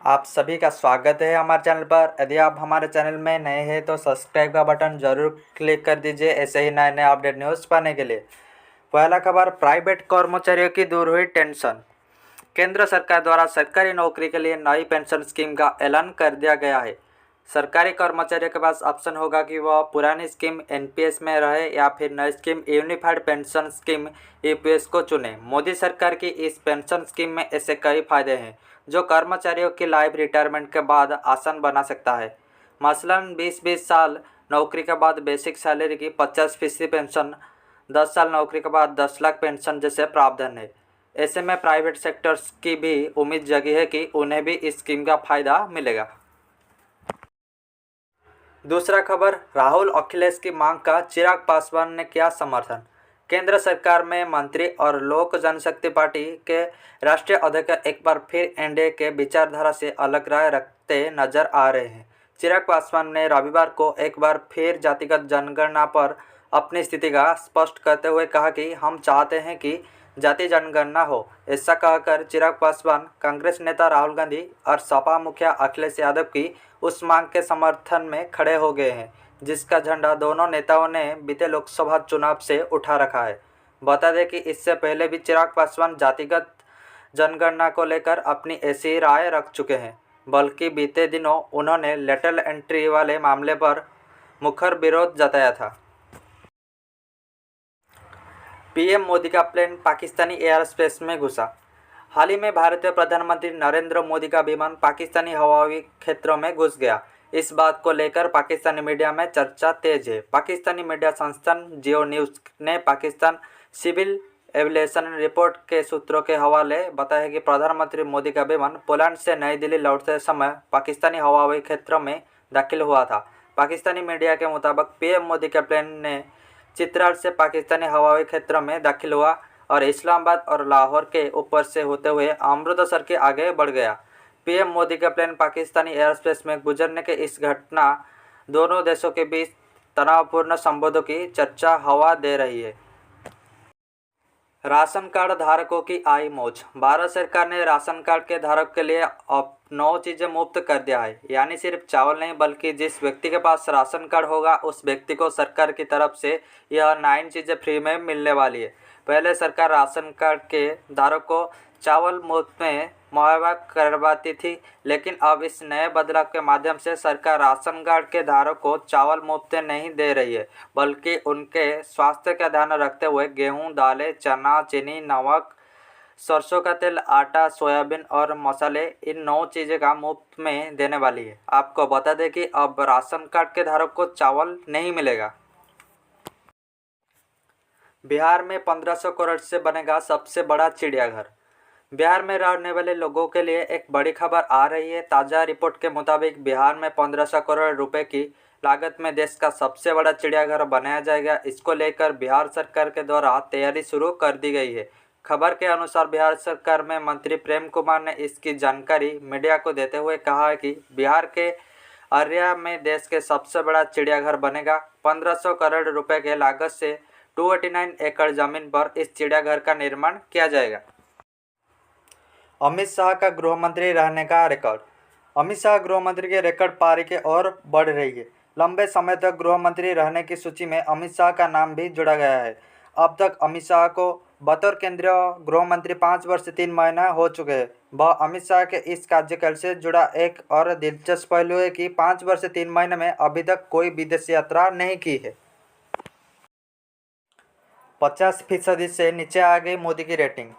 आप सभी का स्वागत है हमारे चैनल पर। यदि आप हमारे चैनल में नए हैं तो सब्सक्राइब का बटन जरूर क्लिक कर दीजिए ऐसे ही नए नए अपडेट न्यूज़ पाने के लिए। पहला खबर, प्राइवेट कर्मचारियों की दूर हुई टेंशन। केंद्र सरकार द्वारा सरकारी नौकरी के लिए नई पेंशन स्कीम का ऐलान कर दिया गया है। सरकारी कर्मचारियों के पास ऑप्शन होगा कि वह पुरानी स्कीम एनपीएस में रहे या फिर नई scheme unified pension scheme EPS को चुने। मोदी सरकार की इस पेंशन स्कीम में ऐसे कई फायदे हैं जो कर्मचारियों की लाइफ रिटायरमेंट के बाद आसान बना सकता है। मसलन 20-20 साल नौकरी के बाद बेसिक सैलरी की 50% पेंशन, 10 साल नौकरी के बाद 10 लाख पेंशन जैसे प्रावधान है। ऐसे में प्राइवेट सेक्टर्स की भी उम्मीद जगी है कि उन्हें भी इस स्कीम का फायदा मिलेगा। दूसरा खबर, राहुल अखिलेश की मांग का चिराग पासवान ने किया समर्थन। केंद्र सरकार में मंत्री और लोक जनशक्ति पार्टी के राष्ट्रीय अध्यक्ष एक बार फिर एनडीए के विचारधारा से अलग राय रखते नजर आ रहे हैं। चिराग पासवान ने रविवार को एक बार फिर जातिगत जनगणना पर अपनी स्थिति का स्पष्ट करते हुए कहा कि हम चाहते हैं कि जाति जनगणना हो। ऐसा कहकर चिराग पासवान कांग्रेस नेता राहुल गांधी और सपा मुखिया अखिलेश यादव की उस मांग के समर्थन में खड़े हो गए हैं जिसका झंडा दोनों नेताओं ने बीते लोकसभा चुनाव से उठा रखा है। बता दें कि इससे पहले भी चिराग पासवान जातिगत जनगणना को लेकर अपनी ऐसी राय रख चुके हैं, बल्कि बीते दिनों उन्होंने लेटरल एंट्री वाले मामले पर मुखर विरोध जताया था। पीएम मोदी का प्लेन पाकिस्तानी एयर स्पेस में घुसा। हाल ही में भारतीय प्रधानमंत्री नरेंद्र मोदी का विमान पाकिस्तानी हवाई क्षेत्रों में घुस गया। इस बात को लेकर पाकिस्तानी मीडिया में चर्चा तेज है। पाकिस्तानी मीडिया संस्थान जियो न्यूज़ ने पाकिस्तान सिविल एविएशन रिपोर्ट के सूत्रों के हवाले बताया कि प्रधानमंत्री मोदी का विमान पोलैंड से नई दिल्ली लौटते समय पाकिस्तानी हवाई क्षेत्र में दाखिल हुआ था। पाकिस्तानी मीडिया के मुताबिक पीएम मोदी के प्लेन ने चित्राल से पाकिस्तानी हवाई क्षेत्र में दाखिल हुआ और इस्लामाबाद और लाहौर के ऊपर से होते हुए अमृतसर के आगे बढ़ गया। पीएम मोदी का प्लेन पाकिस्तानी एयर स्पेस में गुजरने के इस घटना दोनों देशों के बीच तनावपूर्ण संबंधों की चर्चा हवा दे रही है। राशन कार्ड धारकों की आई मौज। भारत सरकार ने राशन कार्ड के धारक के लिए अब 9 चीज़ें मुफ्त कर दिया है। यानी सिर्फ चावल नहीं बल्कि जिस व्यक्ति के पास राशन कार्ड होगा उस व्यक्ति को सरकार की तरफ से यह 9 चीज़ें फ्री में मिलने वाली है। पहले सरकार राशन कार्ड के धारक को चावल मुफ्त में मुहैया करवाती थी, लेकिन अब इस नए बदलाव के माध्यम से सरकार राशन कार्ड के धारक को चावल मुफ्त नहीं दे रही है, बल्कि उनके स्वास्थ्य का ध्यान रखते हुए गेहूं, दालें, चना, चीनी, नमक, सरसों का तेल, आटा, सोयाबीन और मसाले, इन 9 चीज़ें का मुफ्त में देने वाली है। आपको बता दें कि अब राशन कार्ड के धारक को चावल नहीं मिलेगा। बिहार में 1500 करोड़ से बनेगा सबसे बड़ा चिड़ियाघर। बिहार में रहने वाले लोगों के लिए एक बड़ी खबर आ रही है। ताज़ा रिपोर्ट के मुताबिक बिहार में 1500 करोड़ रुपए की लागत में देश का सबसे बड़ा चिड़ियाघर बनाया जाएगा। इसको लेकर बिहार सरकार के द्वारा तैयारी शुरू कर दी गई है। खबर के अनुसार बिहार सरकार में मंत्री प्रेम कुमार ने इसकी जानकारी मीडिया को देते हुए कहा है कि बिहार के अररिया में देश के सबसे बड़ा चिड़ियाघर बनेगा। 1500 करोड़ रुपए के लागत से 289 एकड़ जमीन पर इस चिड़ियाघर का निर्माण किया जाएगा। अमित शाह का गृह मंत्री रहने का रिकॉर्ड। अमित शाह गृह मंत्री के रिकॉर्ड पारी की ओर बढ़ रही है। लंबे समय तक गृह मंत्री रहने की सूची में अमित शाह का नाम भी जुड़ा गया है। अब तक अमित शाह को बतौर केंद्रीय गृह मंत्री 5 वर्ष 3 महीना हो चुके हैं। वह अमित शाह के इस कार्यकाल से जुड़ा एक और दिलचस्प पहलू है कि 5 वर्ष 3 महीने में अभी तक कोई विदेश यात्रा नहीं की है। 50% से नीचे आ गई मोदी की रेटिंग।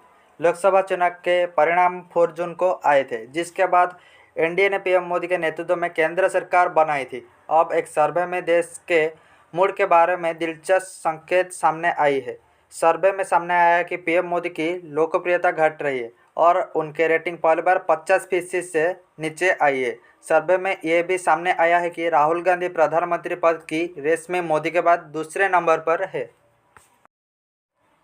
लोकसभा चुनाव के परिणाम 4 जून को आए थे, जिसके बाद एनडीए ने पीएम मोदी के नेतृत्व में केंद्र सरकार बनाई थी। अब एक सर्वे में देश के मूड के बारे में दिलचस्प संकेत सामने आई है। सर्वे में सामने आया है कि पीएम मोदी की लोकप्रियता घट रही है और उनके रेटिंग पहली बार 50% से नीचे आई है। सर्वे में यह भी सामने आया है कि राहुल गांधी प्रधानमंत्री पद की रेस में मोदी के बाद दूसरे नंबर पर है।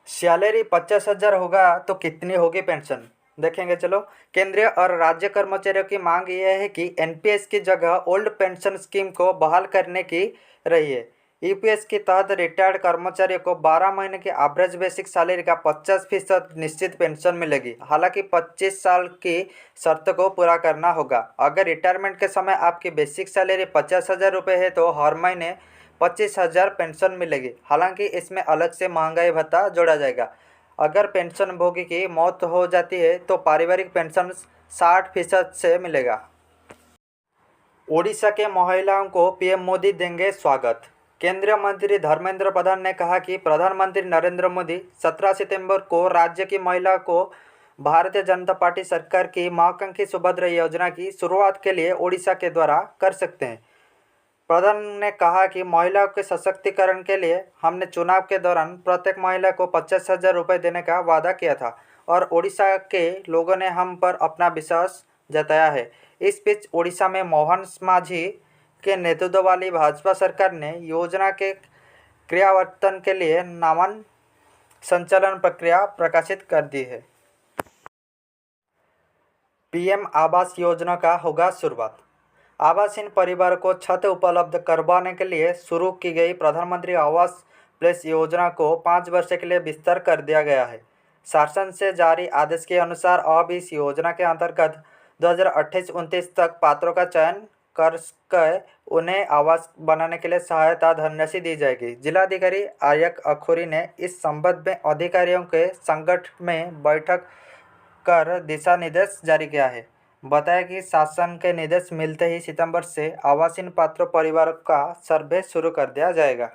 सैलरी 50,000 होगा तो कितनी होगी पेंशन, देखेंगे चलो। केंद्रीय और राज्य कर्मचारियों की मांग यह है कि एनपीएस की जगह ओल्ड पेंशन स्कीम को बहाल करने की रही है। ईपीएस के तहत रिटायर्ड कर्मचारियों को 12 महीने की एवरेज बेसिक सैलरी का 50% निश्चित पेंशन मिलेगी। हालांकि 25 साल की शर्त को पूरा करना होगा। अगर रिटायरमेंट के समय आपकी बेसिक सैलरी 50,000 रुपये है तो हर महीने 25,000 पेंशन मिलेगी। हालांकि इसमें अलग से महंगाई भत्ता जोड़ा जाएगा। अगर पेंशनभोगी की मौत हो जाती है तो पारिवारिक पेंशन 60% से मिलेगा। ओडिशा के महिलाओं को पीएम मोदी देंगे स्वागत। केंद्रीय मंत्री धर्मेंद्र प्रधान ने कहा कि प्रधानमंत्री नरेंद्र मोदी 17 सितंबर को राज्य की महिला को भारतीय जनता पार्टी सरकार की महत्वाकांक्षी सुभद्रा योजना की शुरुआत के लिए ओडिशा के द्वारा कर सकते हैं। प्रधान ने कहा कि महिलाओं के सशक्तिकरण के लिए हमने चुनाव के दौरान प्रत्येक महिला को 50,000 रुपये देने का वादा किया था और ओडिशा के लोगों ने हम पर अपना विश्वास जताया है। इस बीच ओडिशा में मोहन मांझी के नेतृत्व वाली भाजपा सरकार ने योजना के क्रियान्वयन के लिए नामांकन संचालन प्रक्रिया प्रकाशित कर दी है। पीएम आवास योजना का होगा शुरुआत। आवासहीन परिवार को छत उपलब्ध करवाने के लिए शुरू की गई प्रधानमंत्री आवास प्लस योजना को 5 वर्ष के लिए विस्तार कर दिया गया है। शासन से जारी आदेश के अनुसार अब इस योजना के अंतर्गत 2028-29 तक पात्रों का चयन कर उन्हें आवास बनाने के लिए सहायता धनराशि दी जाएगी। जिलाधिकारी आयक अखौरी ने इस संबंध में अधिकारियों के संगठन में बैठक कर दिशा निर्देश जारी किया है। बताया कि शासन के निर्देश मिलते ही सितंबर से आवासहीन पात्र परिवारों का सर्वे शुरू कर दिया जाएगा।